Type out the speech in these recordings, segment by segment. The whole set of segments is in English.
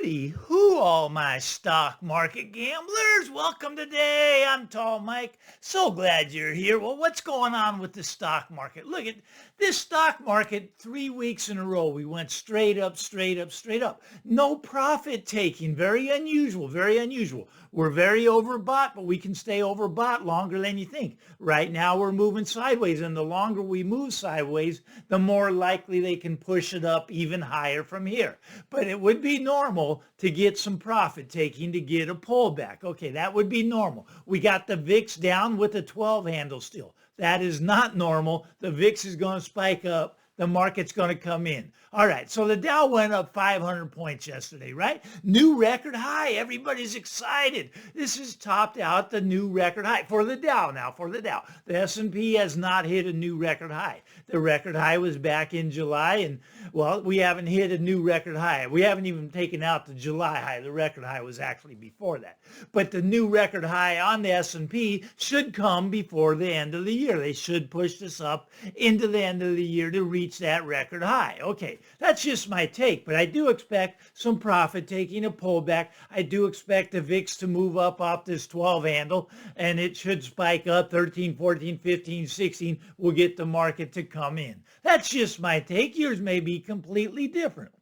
Hooty hoo, all my stock market gamblers. Welcome today. I'm Tall Mike. So glad you're here. Well, what's going on with the stock market? Look at this stock market 3 weeks in a row. We went straight up, straight up, straight up. No profit taking. Very unusual, very unusual. We're very overbought, but we can stay overbought longer than you think. Right now, we're moving sideways, and the longer we move sideways, the more likely they can push it up even higher from here. But it would be normal to get some profit taking to get a pullback. Okay, that would be normal. We got the VIX down with a 12 handle still. That is not normal. The VIX is going to spike up. The market's going to come in. All right, so the Dow went up 500 points yesterday, right? New record high. Everybody's excited. This has topped out the new record high for the Dow now, for the Dow. The S&P has not hit a new record high. The record high was back in July, and, well, we haven't hit a new record high. We haven't even taken out the July high. The record high was actually before that. But the new record high on the S&P should come before the end of the year. They should push this up into the end of the year to reach that record high. Okay, that's just my take, but I do expect some profit taking, a pullback. I do expect the VIX to move up off this 12 handle, and it should spike up 13, 14, 15, 16. Will get the market to come in. That's just my take. Yours may be completely different.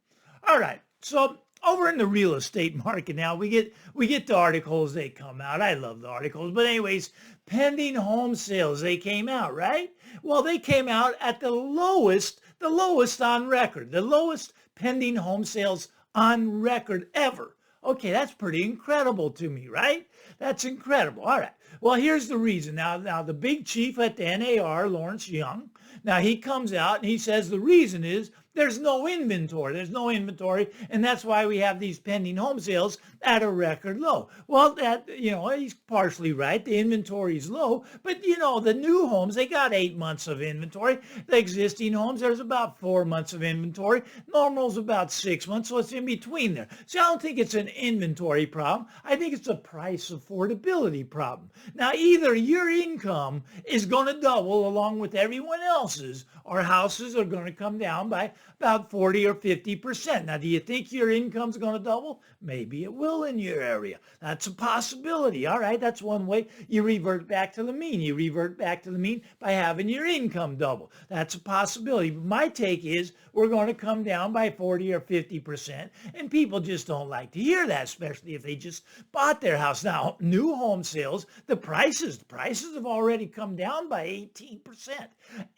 All right, so over in the real estate market now, we get the articles, they come out. I love the articles. But anyways, pending home sales, they came out, right? Well, they came out at the lowest on record, the lowest pending home sales on record ever. Okay, that's pretty incredible to me, right? That's incredible. All right. Well, here's the reason. Now the big chief at the NAR, Lawrence Young, now he comes out and he says the reason is there's no inventory. There's no inventory, and that's why we have these pending home sales at a record low. Well, he's partially right. The inventory is low, but, the new homes, they got 8 months of inventory. The existing homes, there's about 4 months of inventory. Normal's about 6 months, so it's in between there. So I don't think it's an inventory problem. I think it's a price affordability problem. Now, either your income is going to double along with everyone else's, or houses are going to come down by about 40 or 50%. Now, do you think your income's going to double? Maybe it will in your area. That's a possibility. All right, that's one way. You revert back to the mean. You revert back to the mean by having your income double. That's a possibility. But my take is we're going to come down by 40 or 50%, and people just don't like to hear that, especially if they just bought their house. Now, new home sales, the prices have already come down by 18%.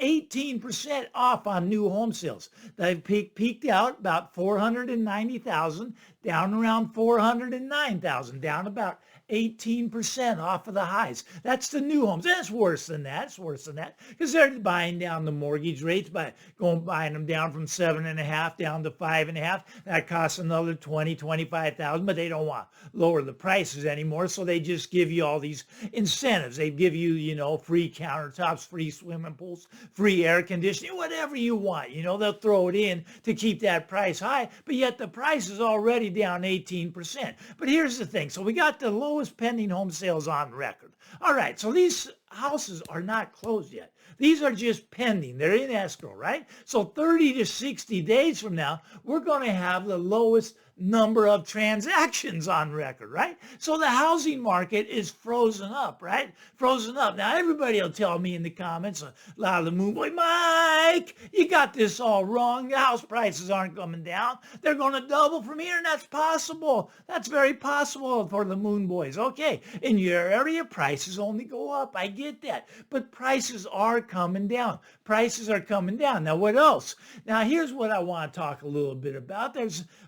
18% off on new home sales. They've peaked out about 490,000, down around 409,000, down about 18% off of the highs. That's the new homes. And it's worse than that. It's worse than that because they're buying down the mortgage rates by buying them down from 7.5 down to 5.5. That costs another 25,000, but they don't want to lower the prices anymore. So they just give you all these incentives. They give you, free countertops, free swimming pools, free air conditioning, whatever you want. They'll throw it in to keep that price high, but yet the price is already down 18%. But here's the thing. So we got the lowest pending home sales on record. All right, so these houses are not closed yet. These are just pending. They're in escrow, right? So 30 to 60 days from now, we're going to have the lowest number of transactions on record, right? So the housing market is frozen up, right? Frozen up. Now, everybody will tell me in the comments, a lot of the moon boy, Mike, you got this all wrong. The house prices aren't coming down. They're going to double from here, and that's possible. That's very possible for the moon boys. Okay, in your area, prices only go up. I get that. But prices are coming down. Prices are coming down. Now, what else? Now, here's what I want to talk a little bit about.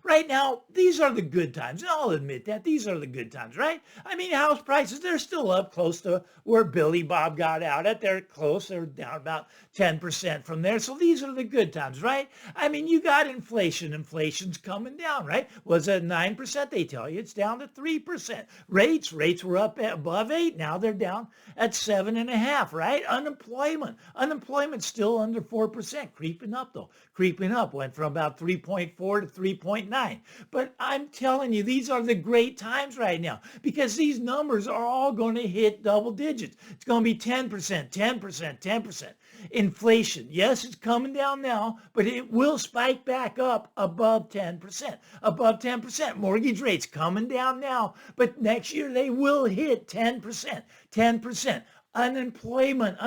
Right now, these are the good times. And I'll admit that. These are the good times, right? I mean, house prices, they're still up close to where Billy Bob got out at. They're close. They're down about 10% from there. So these are the good times, right? I mean, you got inflation. Inflation's coming down, right? Was it 9%? They tell you it's down to 3%. Rates were up above 8. Now they're down at 7.5, right? Unemployment. unemployment. Unemployment's still under 4%, creeping up though, creeping up, went from about 3.4 to 3.9. But I'm telling you, these are the great times right now because these numbers are all going to hit double digits. It's going to be 10%, 10%, 10%. Inflation, yes, it's coming down now, but it will spike back up above 10%. Above 10%. Mortgage rates coming down now, but next year they will hit 10%. 10%. Unemployment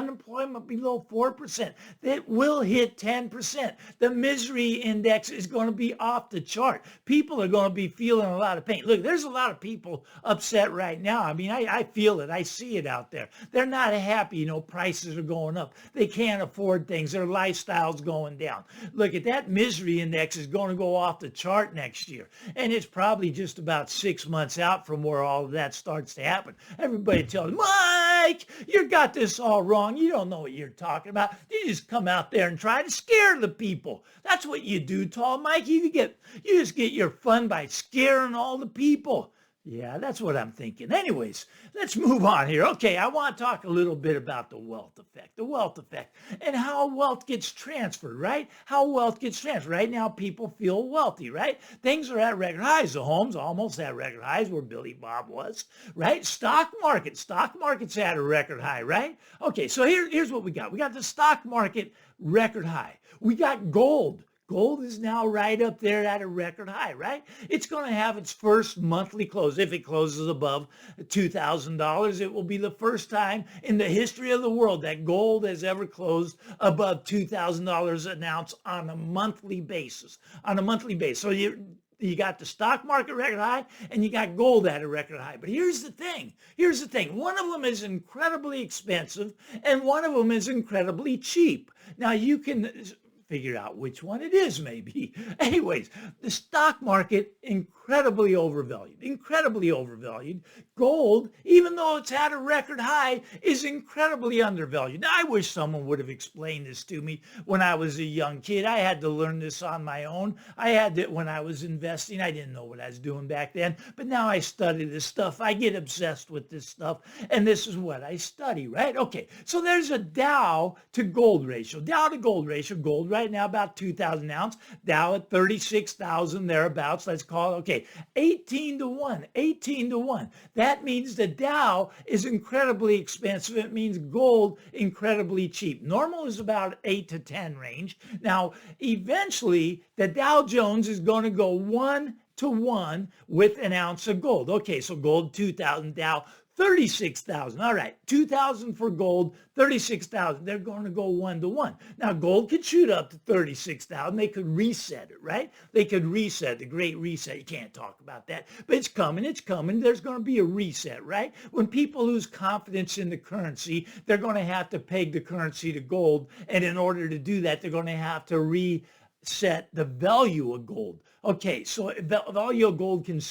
below 4%. That will hit 10%. The misery index is going to be off the chart. People are going to be feeling a lot of pain. Look, there's a lot of people upset right now. I mean, I feel it. I see it out there. They're not happy. You know, prices are going up. They can't afford things. Their lifestyle's going down. Look, at that misery index is going to go off the chart next year. And it's probably just about 6 months out from where all of that starts to happen. Everybody tells Mike, you got this all wrong. You don't know what you're talking about. You just come out there and try to scare the people. That's what you do, Tall Mike. You just get your fun by scaring all the people. Yeah, that's what I'm thinking. Anyways, let's move on here. Okay, I want to talk a little bit about the wealth effect, and how wealth gets transferred, right? How wealth gets transferred. Right now, people feel wealthy, right? Things are at record highs. The home's almost at record highs where Billy Bob was, right? Stock market's at a record high, right? Okay, so here's what we got. We got the stock market record high. We got gold. Gold is now right up there at a record high, right? It's going to have its first monthly close. If it closes above $2,000, it will be the first time in the history of the world that gold has ever closed above $2,000 an ounce on a monthly basis. So you got the stock market record high and you got gold at a record high. But here's the thing. One of them is incredibly expensive and one of them is incredibly cheap. Now you can figure out which one it is maybe. Anyways, the stock market, incredibly overvalued. Gold, even though it's at a record high, is incredibly undervalued. Now, I wish someone would have explained this to me when I was a young kid. I had to learn this on my own. I had to, when I was investing, I didn't know what I was doing back then, but now I study this stuff. I get obsessed with this stuff, and this is what I study, right? Okay, so there's a Dow to gold ratio. Gold right now about 2,000 ounce. Dow at 36,000 thereabouts. Let's call it, okay, 18 to 1. That means the Dow is incredibly expensive. It means gold incredibly cheap. Normal is about 8 to 10 range. Now, eventually, the Dow Jones is going to go 1 to 1 with an ounce of gold. Okay, so gold 2,000, Dow 36,000. All right, 2,000 for gold, 36,000. They're going to go 1 to 1. Now, gold could shoot up to 36,000. They could reset it, right? They could reset, the great reset. You can't talk about that, but it's coming. There's going to be a reset, right? When people lose confidence in the currency, they're going to have to peg the currency to gold. And in order to do that, they're going to have to reset the value of gold. Okay, so value of gold can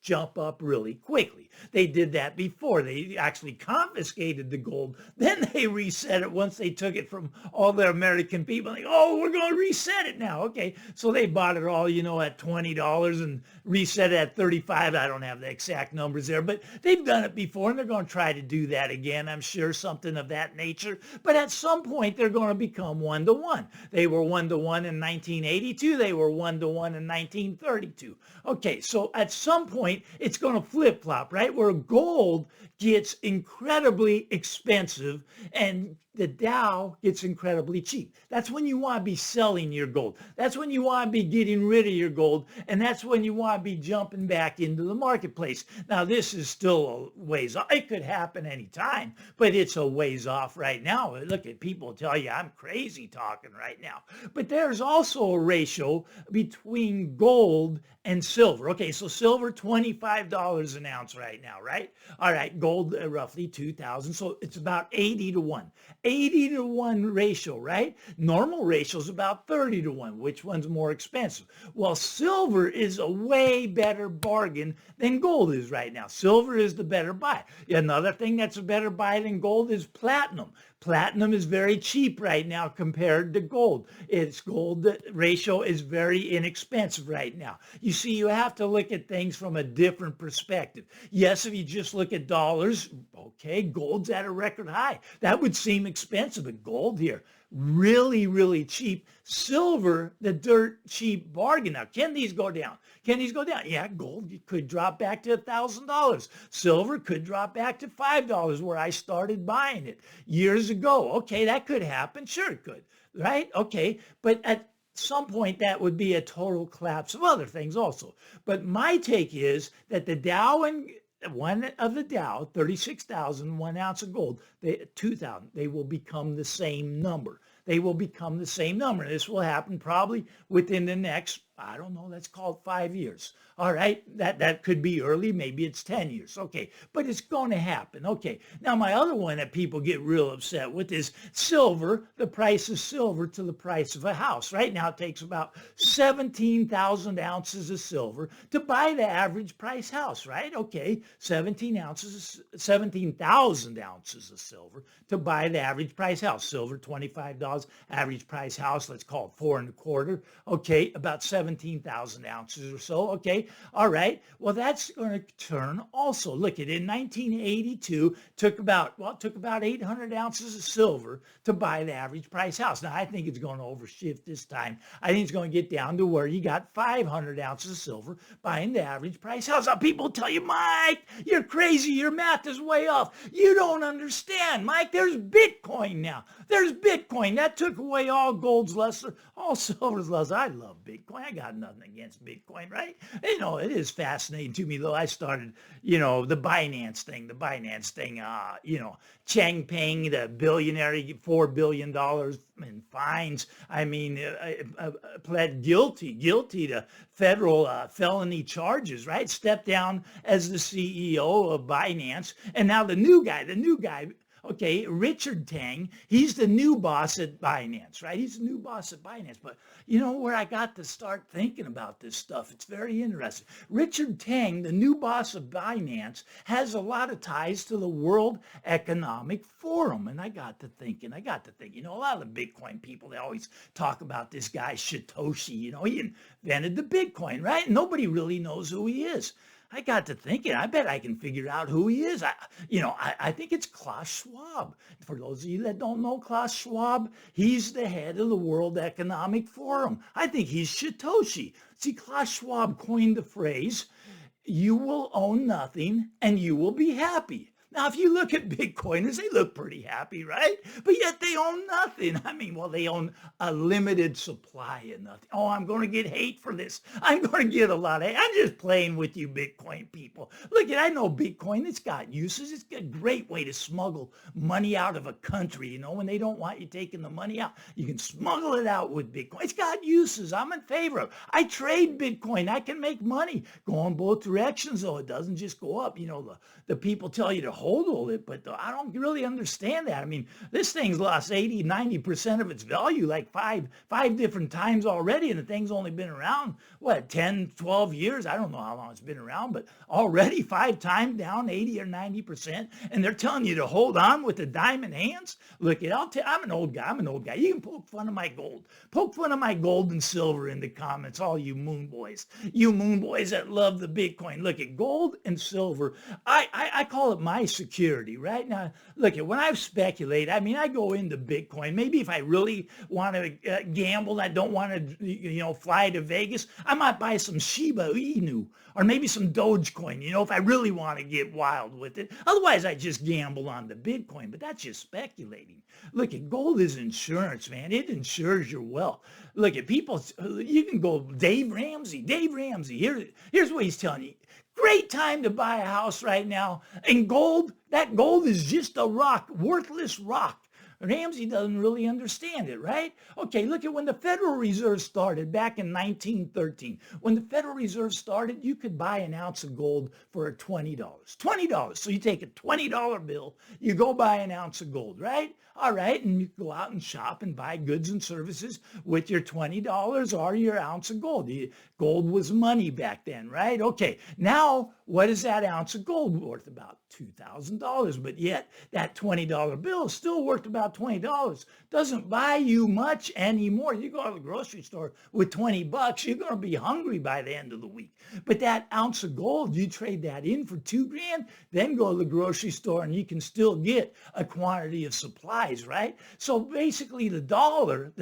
jump up really quickly. They did that before. They actually confiscated the gold. Then they reset it once they took it from all the American people. Like, oh, we're going to reset it now. Okay, so they bought it all, at $20 and reset it at 35. I don't have the exact numbers there, but they've done it before and they're going to try to do that again. I'm sure something of that nature. But at some point, they're going to become 1 to 1. They were 1 to 1 in 1982. They were 1 to 1 in 1932. Okay, so at some point, it's going to flip-flop, right? Where gold gets incredibly expensive and the Dow gets incredibly cheap. That's when you want to be selling your gold. That's when you want to be getting rid of your gold. And that's when you want to be jumping back into the marketplace. Now, this is still a ways off. It could happen anytime, but it's a ways off right now. Look at people tell you I'm crazy talking right now. But there's also a ratio between gold and silver. Okay, so silver, $25 an ounce right now, right? All right, gold, roughly 2,000. So it's about 80 to 1. 80 to 1 ratio, right? Normal ratio is about 30 to 1. Which one's more expensive? Well, silver is a way better bargain than gold is right now. Silver is the better buy. Another thing that's a better buy than gold is platinum. Platinum is very cheap right now compared to gold. Its gold ratio is very inexpensive right now. You see, you have to look at things from a different perspective. Yes, if you just look at dollars, okay, gold's at a record high. That would seem expensive, but gold here, really, really cheap. Silver, the dirt cheap bargain. Now, can these go down? Can these go down? Yeah, gold could drop back to $1,000. Silver could drop back to $5 where I started buying it years ago. Okay, that could happen. Sure it could, right? Okay, but at some point that would be a total collapse of other things also. But my take is that the Dow and one of the Dow, 36,000, 1 ounce of gold, 2,000, they will become the same number. They will become the same number. This will happen probably within the next, I don't know, let's call it 5 years. All right, that could be early, maybe it's 10 years. Okay, but it's going to happen. Okay, now my other one that people get real upset with is silver, the price of silver to the price of a house. Right now it takes about 17,000 ounces of silver to buy the average price house, right? Okay, 17,000 ounces of silver to buy the average price house. Silver, $25, average price house, let's call it 4.25. Okay, about 17,000 ounces or so. Okay, all right. Well, that's going to turn also. Look at it. In 1982, took about 800 ounces of silver to buy the average price house. Now, I think it's going to overshift this time. I think it's going to get down to where you got 500 ounces of silver buying the average price house. Now, people tell you, Mike, you're crazy. Your math is way off. You don't understand, Mike. There's Bitcoin now. There's Bitcoin. That took away all gold's lesser, all silver's lesser. I love Bitcoin. I got nothing against Bitcoin, right? You know, it is fascinating to me, though. I started, the Binance thing, Changpeng, the billionaire, $4 billion in fines. I mean, pled guilty to federal felony charges, right? Stepped down as the CEO of Binance. And now the new guy, okay, Richard Tang, he's the new boss at Binance, right? He's the new boss at Binance. But you know where I got to start thinking about this stuff? It's very interesting. Richard Tang, the new boss of Binance, has a lot of ties to the World Economic Forum. And I got to thinking, a lot of the Bitcoin people, they always talk about this guy, Satoshi. He invented the Bitcoin, right? Nobody really knows who he is. I got to thinking, I bet I can figure out who he is. I think it's Klaus Schwab. For those of you that don't know Klaus Schwab, he's the head of the World Economic Forum. I think he's Satoshi. See, Klaus Schwab coined the phrase, you will own nothing and you will be happy. Now, if you look at Bitcoiners, they look pretty happy, right? But yet they own nothing. I mean, well, they own a limited supply of nothing. Oh, I'm going to get hate for this. I'm going to get a lot of hate. I'm just playing with you Bitcoin people. Look, I know Bitcoin, it's got uses. It's a great way to smuggle money out of a country. When they don't want you taking the money out, you can smuggle it out with Bitcoin. It's got uses. I'm in favor of it. I trade Bitcoin. I can make money. Go in both directions, though. It doesn't just go up. The people tell you to hold it, but I don't really understand that. I mean, this thing's lost 80, 90% of its value like five different times already, and the thing's only been around, 10, 12 years? I don't know how long it's been around, but already 5 times down 80 or 90%, and they're telling you to hold on with the diamond hands? Look, I'm an old guy. You can poke fun of my gold. Poke fun of my gold and silver in the comments, all you moon boys. You moon boys that love the Bitcoin. Look at gold and silver. I call it my security, right? Now, look, when I speculate, I mean, I go into Bitcoin. Maybe if I really want to gamble, I don't want to, fly to Vegas, I might buy some Shiba Inu or maybe some Dogecoin, if I really want to get wild with it. Otherwise, I just gamble on the Bitcoin, but that's just speculating. Look, gold is insurance, man. It insures your wealth. Look, people, you can go Dave Ramsey. Here's what he's telling you. Great time to buy a house right now. And gold, that gold is just a rock, worthless rock. Ramsey doesn't really understand it, right? Okay, look at when the Federal Reserve started back in 1913. When the Federal Reserve started, you could buy an ounce of gold for $20. $20. So you take a $20 bill, you go buy an ounce of gold, right? All right, and you go out and shop and buy goods and services with your $20 or your ounce of gold. Gold was money back then, right? Okay, now what is that ounce of gold worth? About $2,000, but yet that $20 bill is still worth about about $20 doesn't buy you much anymore. You go to the grocery store with $20, you're going to be hungry by the end of the week. But that ounce of gold, you trade that in for $2,000, then go to the grocery store and you can still get a quantity of supplies, right? So basically the dollar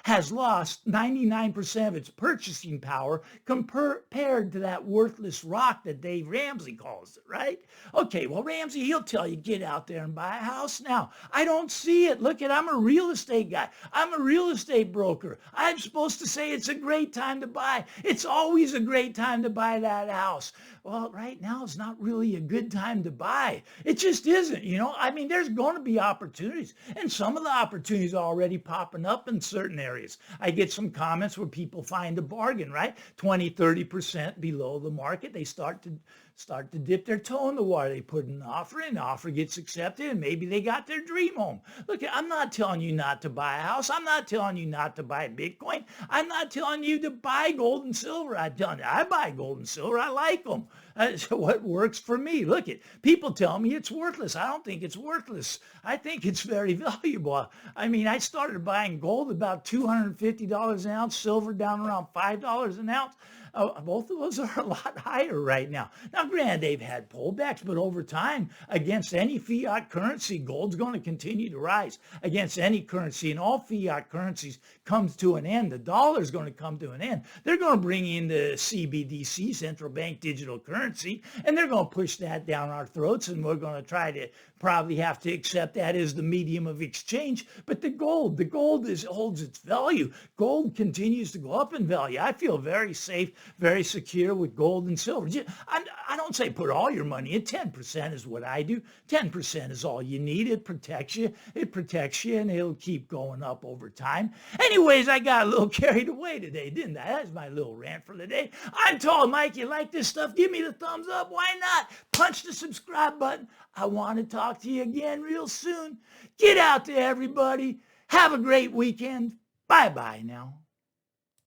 has lost 99% of its purchasing power compared to that worthless rock that Dave Ramsey calls it, right? Okay, well, Ramsey, he'll tell you, get out there and buy a house now. I don't see it. Look at, I'm a real estate guy. I'm a real estate broker. I'm supposed to say it's a great time to buy. It's always a great time to buy that house. Well, right now is not really a good time to buy. It just isn't, you know. I mean, there's going to be opportunities, and some of the opportunities are already popping up in certain areas. I get some comments where people find a bargain, right? 20, 30% below the market. They start to dip their toe in the water. They put an offer in, the offer gets accepted, and maybe they got their dream home. Look, I'm not telling you not to buy a house. I'm not telling you not to buy Bitcoin. I'm not telling you to buy gold and silver. I'm telling you, I buy gold and silver. I like them. That's what works for me. Look, people tell me it's worthless. I don't think it's worthless. I think it's very valuable. I mean, I started buying gold about $250 an ounce, silver down around $5 an ounce. Both of those are a lot higher right now. Now, granted, they've had pullbacks, but over time, against any fiat currency, gold's going to continue to rise against any currency, and all fiat currencies comes to an end. The dollar's going to come to an end. They're going to bring in the CBDC, central bank digital currency, and they're going to push that down our throats, and we're going to try to probably have to accept that as the medium of exchange. But the gold holds its value. Gold continues to go up in value. I feel very safe, very secure with gold and silver. I don't say put all your money in. 10% is what I do. 10% is all you need. It protects you. And it'll keep going up over time. Anyways, I got a little carried away today, didn't I? That's my little rant for the day. I'm Tall Mike. You like this stuff? Give me the thumbs up. Why not? Punch the subscribe button. I want to talk to you again real soon. Get out there, everybody. Have a great weekend. Bye-bye now.